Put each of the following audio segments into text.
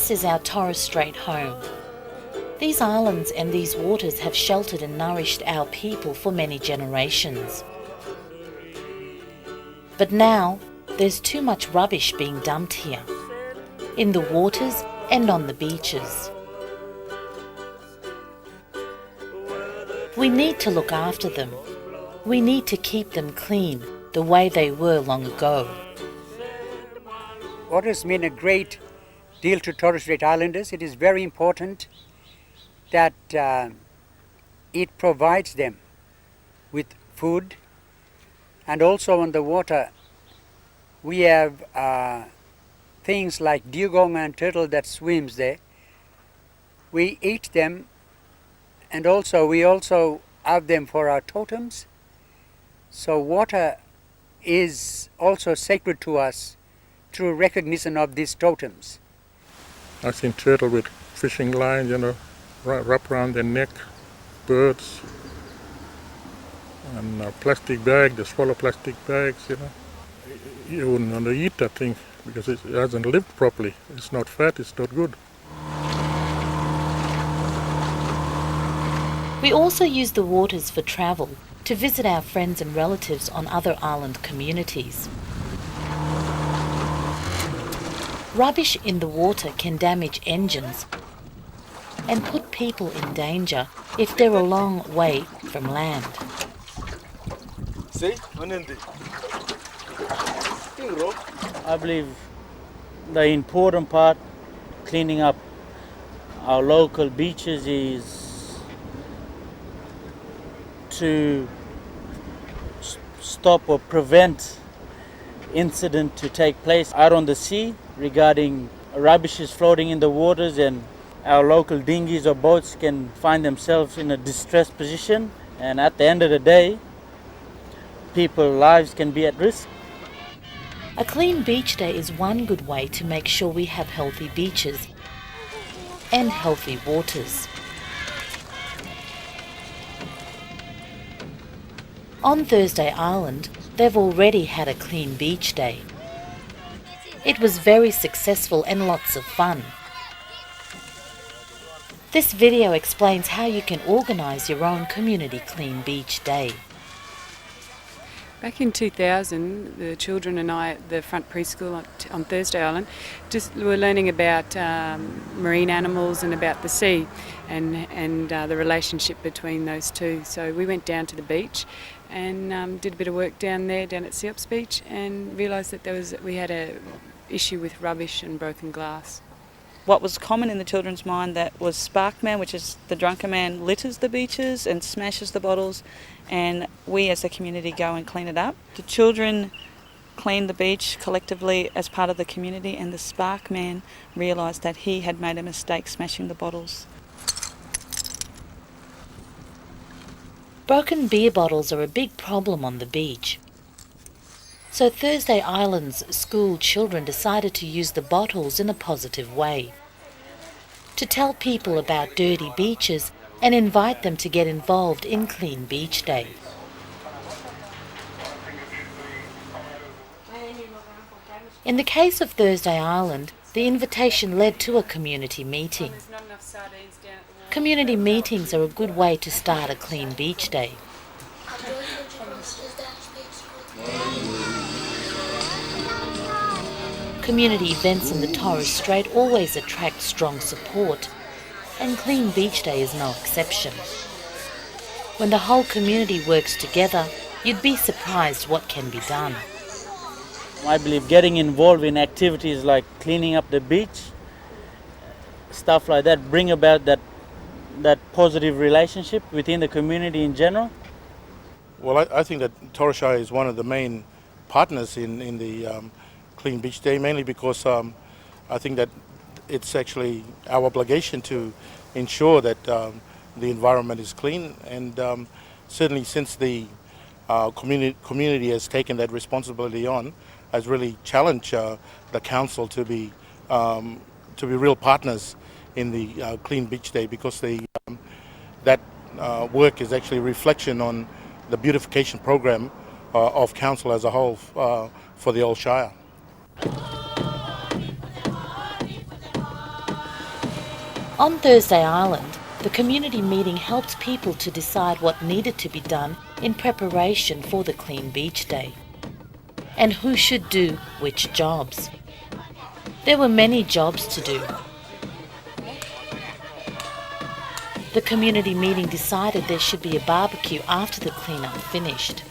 This is our Torres Strait home. These islands and these waters have sheltered and nourished our people for many generations. But now, there's too much rubbish being dumped here, in the waters and on the beaches. We need to look after them. We need to keep them clean, the way they were long ago. What has meant a great deal to Torres Strait Islanders, it is very important that it provides them with food, and also on the water we have things like dugong and turtle that swims there. We eat them, and we also have them for our totems. So water is also sacred to us through recognition of these totems. I've seen turtle with fishing line, wrap around their neck, birds, and a plastic bag, they swallow plastic bags, You wouldn't want to eat that thing because it hasn't lived properly. It's not fat, it's not good. We also use the waters for travel, to visit our friends and relatives on other island communities. Rubbish in the water can damage engines and put people in danger if they're a long way from land. I believe the important part cleaning up our local beaches is to stop or prevent incident to take place out on the sea regarding rubbish is floating in the waters and our local dinghies or boats can find themselves in a distressed position, and at the end of the day people's lives can be at risk. A clean beach day is one good way to make sure we have healthy beaches and healthy waters. On Thursday Island, they've already had a clean beach day. It was very successful and lots of fun. This video explains how you can organise your own community clean beach day. Back in 2000, the children and I at the front preschool on Thursday Island just were learning about marine animals and about the sea and the relationship between those two. So we went down to the beach and did a bit of work down there, down at Seops Beach, and realised that we had a issue with rubbish and broken glass. What was common in the children's mind that was Sparkman, which is the drunken man litters the beaches and smashes the bottles, and we as a community go and clean it up. The children cleaned the beach collectively as part of the community, and the Sparkman realised that he had made a mistake smashing the bottles. Broken beer bottles are a big problem on the beach. So Thursday Island's school children decided to use the bottles in a positive way, to tell people about dirty beaches and invite them to get involved in Clean Beach Day. In the case of Thursday Island, the invitation led to a community meeting. Community meetings are a good way to start a Clean Beach Day. Community events in the Torres Strait always attract strong support, and Clean Beach Day is no exception. When the whole community works together, you'd be surprised what can be done. I believe getting involved in activities like cleaning up the beach, stuff like that, bring about that positive relationship within the community in general. Well, I think that Torres Strait is one of the main partners in the Clean Beach Day, mainly because I think that it's actually our obligation to ensure that the environment is clean, and certainly since the community has taken that responsibility on, has really challenged the council to be real partners in the Clean Beach Day, because that work is actually a reflection on the beautification program of council as a whole for the Old Shire. On Thursday Island, the community meeting helped people to decide what needed to be done in preparation for the Clean Beach Day, and who should do which jobs. There were many jobs to do. The community meeting decided there should be a barbecue after the cleanup finished.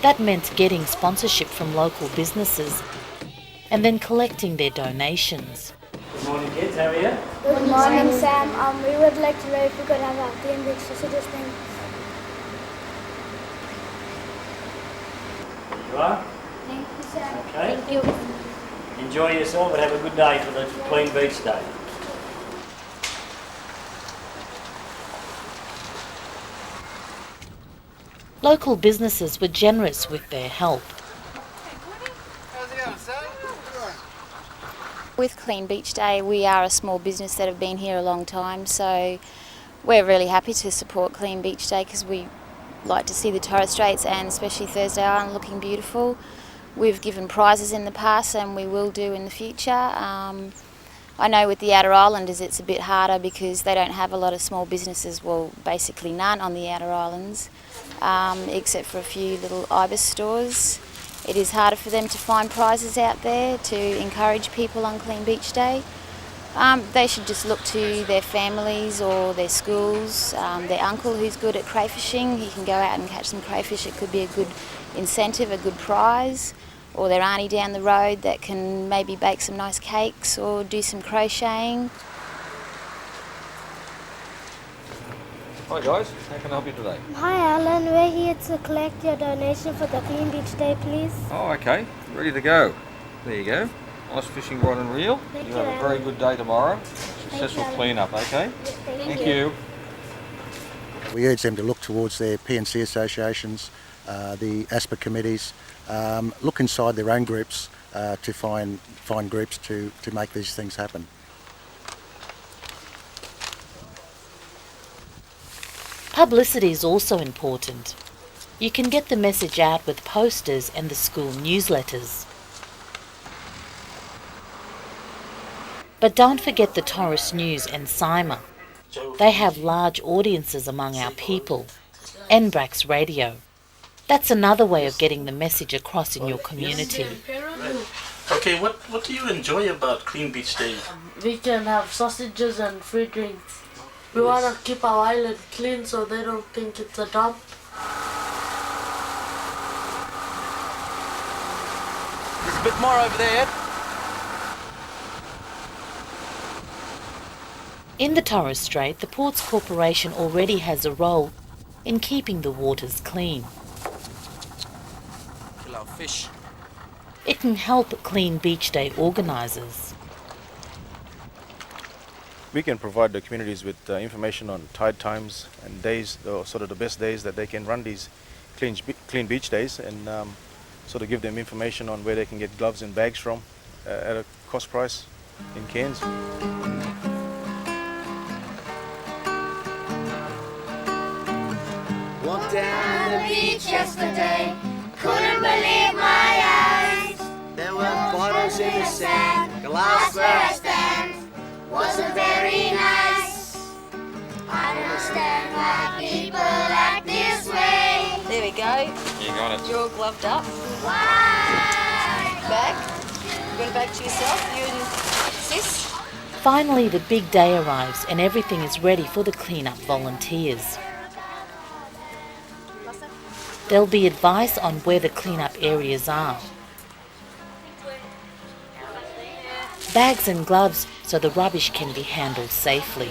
That meant getting sponsorship from local businesses and then collecting their donations. Good morning, kids. How are you? Good morning, Sam. We would like to know if we could have our Clean Beach Society thing. You are? Thank you, Sam. Okay. Thank you. Enjoy yourself and have a good day for the Clean Beach Day. Local businesses were generous with their help. With Clean Beach Day, we are a small business that have been here a long time, so we're really happy to support Clean Beach Day because we like to see the Torres Straits and especially Thursday Island looking beautiful. We've given prizes in the past and we will do in the future. I know with the Outer Islanders it's a bit harder because they don't have a lot of small businesses, well basically none on the Outer Islands, except for a few little Ibis stores. It is harder for them to find prizes out there to encourage people on Clean Beach Day. They should just look to their families or their schools, their uncle who's good at crayfishing, he can go out and catch some crayfish, it could be a good incentive, a good prize, or their auntie down the road that can maybe bake some nice cakes or do some crocheting. Hi guys, how can I help you today? Hi, Alan. We're here to collect your donation for the Clean Beach Day, please. Oh, okay, ready to go. There you go. Nice fishing rod and reel. Thank You you, have a very Alan. good day tomorrow. Successful Alan. clean-up, okay? Thank you. We urge them to look towards their P&C associations, the ASPA committees, look inside their own groups to find groups to make these things happen. Publicity is also important. You can get the message out with posters and the school newsletters. But don't forget the Torres News and Sima. They have large audiences among our people. NBRAC's radio. That's another way of getting the message across in your community. Okay, what do you enjoy about Clean Beach Day? We can have sausages and free drinks. We want to keep our island clean so they don't think it's a dump. There's a bit more over there. In the Torres Strait, the Ports Corporation already has a role in keeping the waters clean. Kill our fish. It can help Clean Beach Day organisers. We can provide the communities with information on tide times and days, sort of the best days that they can run these clean beach days, and sort of give them information on where they can get gloves and bags from at a cost price in Cairns. Walked down the beach yesterday, couldn't believe my eyes. There were bottles in the sand, glassware I stand. Wasn't very nice. I don't understand why people act this way. There we go. You got it. You're all gloved up. Why? Back. You got a bag to yourself, you and sis. Finally, the big day arrives and everything is ready for the clean-up volunteers. There'll be advice on where the clean-up areas are. Bags and gloves so the rubbish can be handled safely.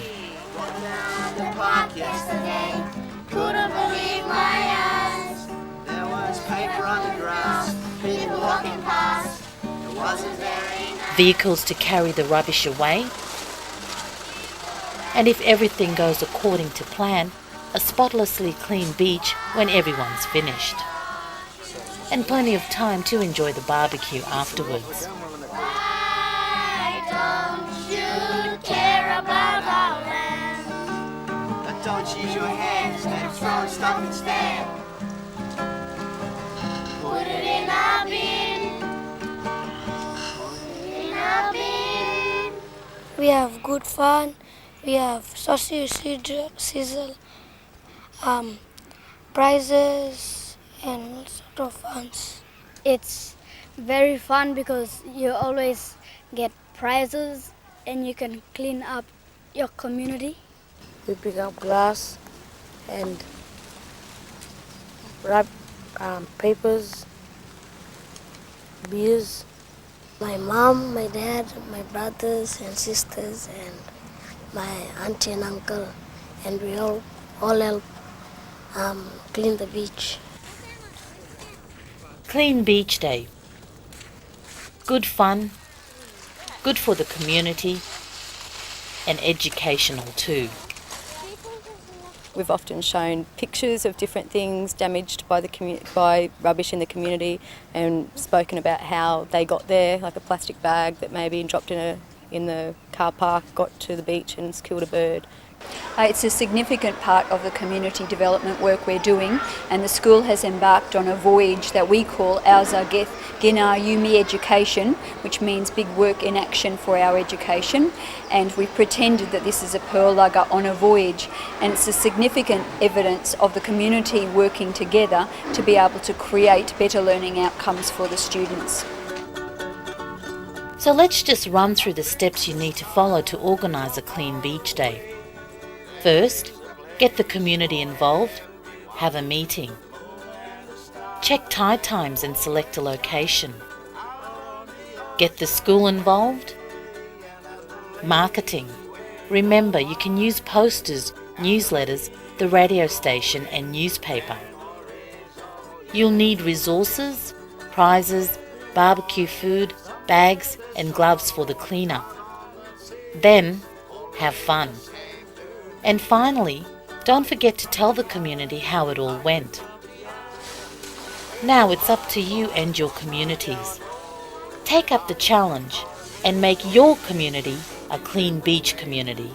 Walked down the park yesterday, couldn't believe my eyes. There was paper on the grass, people walking past. It wasn't very nice. Vehicles to carry the rubbish away. And if everything goes according to plan, a spotlessly clean beach when everyone's finished. And plenty of time to enjoy the barbecue afterwards. Why don't you care about our land? But don't use your hands instead of throwing stuff instead. Put it in a bin. Put it in a bin. We have good fun. We have sausage sizzle, prizes, and sort of funs. It's very fun because you always get prizes and you can clean up your community. We pick up glass and wrap papers, beers. My mom, my dad, my brothers and sisters, and my auntie and uncle, and we all help clean the beach. Clean Beach Day. Good fun, good for the community, and educational too. We've often shown pictures of different things damaged by rubbish in the community, and spoken about how they got there, like a plastic bag that maybe dropped in the car park got to the beach and killed a bird. It's a significant part of the community development work we're doing, and the school has embarked on a voyage that we call Auza Gina Yumi Education, which means big work in action for our education, and we've pretended that this is a pearl lugger on a voyage, and it's a significant evidence of the community working together to be able to create better learning outcomes for the students. So let's just run through the steps you need to follow to organise a Clean Beach Day. First, get the community involved, have a meeting. Check tide times and select a location. Get the school involved. Marketing. Remember, you can use posters, newsletters, the radio station and newspaper. You'll need resources, prizes, barbecue food, bags and gloves for the cleanup. Then, have fun. And finally, don't forget to tell the community how it all went. Now it's up to you and your communities. Take up the challenge and make your community a clean beach community.